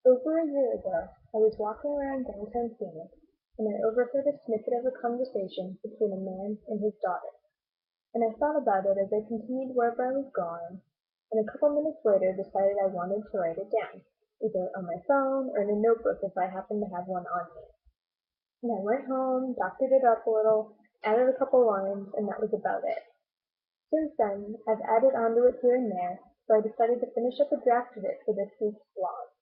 Over a year ago, I was walking around downtown Phoenix, and I overheard a snippet of a conversation between a man and his daughter. And I thought about it as I continued wherever I was going, and a couple minutes later decided I wanted to write it down, either on my phone or in a notebook if I happened to have one on me. And I went home, doctored it up a little, added a couple lines, and that was about it. Since then, I've added onto it here and there, so I decided to finish up a draft of it for this week's blog.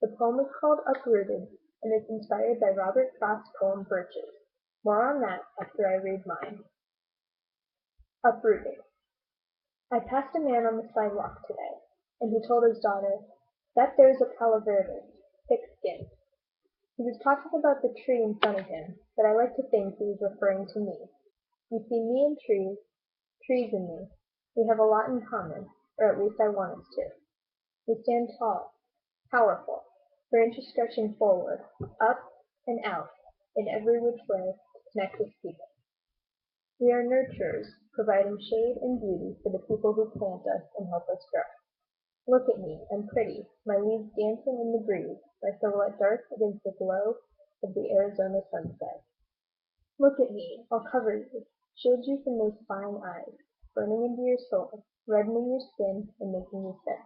The poem is called Uprooted, and it's inspired by Robert Frost's poem Birches. More on that after I read mine. Uprooted. I passed a man on the sidewalk today, and he told his daughter, "That there's a palo verde, thick-skinned." He was talking about the tree in front of him, but I like to think he was referring to me. You see, me and trees, trees and me, we have a lot in common, or at least I want us to. We stand tall, powerful, branches stretching forward, up and out, in every which way to connect with people. We are nurturers, providing shade and beauty for the people who plant us and help us grow. Look at me, I'm pretty, my leaves dancing in the breeze, my silhouette dark against the glow of the Arizona sunset. Look at me, I'll cover you, shield you from those fine eyes, burning into your soul, reddening your skin, and making you sick.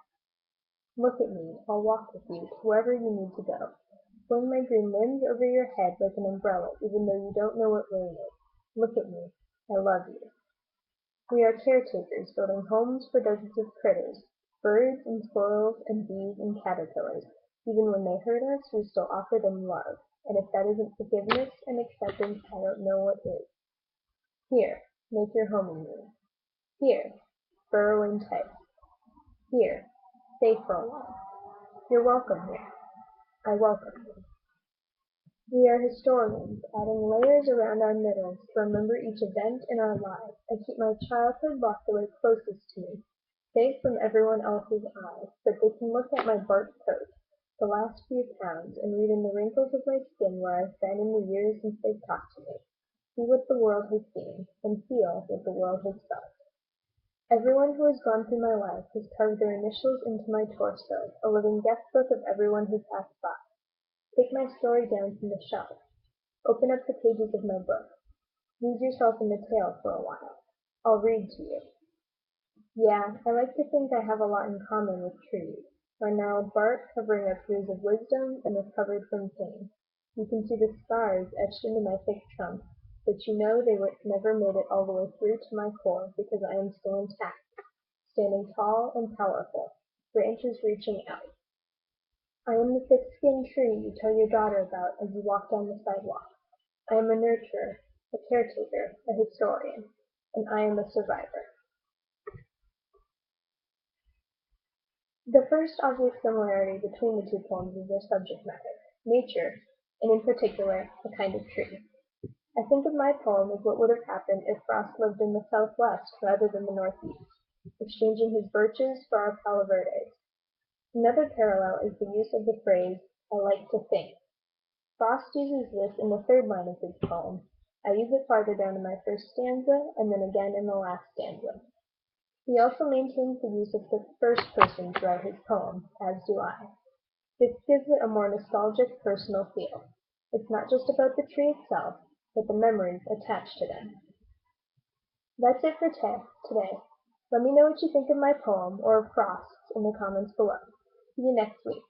Look at me, I'll walk with you to wherever you need to go. Fling my green limbs over your head like an umbrella, even though you don't know what rain is. Look at me, I love you. We are caretakers, building homes for dozens of critters, birds and squirrels and bees and caterpillars. Even when they hurt us, we still offer them love, and if that isn't forgiveness and acceptance, I don't know what is. Here, make your home in me. Here, burrow in tight. Here, stay for a while. You're welcome here. I welcome you. We are historians, adding layers around our middles to remember each event in our lives. I keep my childhood locked away closest to me, safe from everyone else's eyes, but they can look at my bark coat, the last few pounds, and read in the wrinkles of my skin where I've been in the years since they've talked to me, see what the world has seen, and feel what the world has felt. Everyone who has gone through my life has carved their initials into my torso, a living guest book of everyone who passed by. Take my story down from the shelf. Open up the pages of my book. Lose yourself in the tale for a while. I'll read to you. Yeah, I like to think I have a lot in common with trees. My gnarled bark covering up years of wisdom and recovered from pain. You can see the scars etched into my thick trunk, but you know they never made it all the way through to my core because I am still intact, standing tall and powerful, branches reaching out. I am the thick-skinned tree you tell your daughter about as you walk down the sidewalk. I am a nurturer, a caretaker, a historian, and I am a survivor. The first obvious similarity between the two poems is their subject matter, nature, and in particular, a kind of tree. I think of my poem as what would have happened if Frost lived in the southwest rather than the northeast, exchanging his birches for our palo verdes. Another parallel is the use of the phrase, "I like to think." Frost uses this in the third line of his poem. I use it farther down in my first stanza, and then again in the last stanza. He also maintains the use of the first person throughout his poem, as do I. This gives it a more nostalgic, personal feel. It's not just about the tree itself, but the memories attached to them. That's it for today. Let me know what you think of my poem or of Frost's in the comments below. See you next week.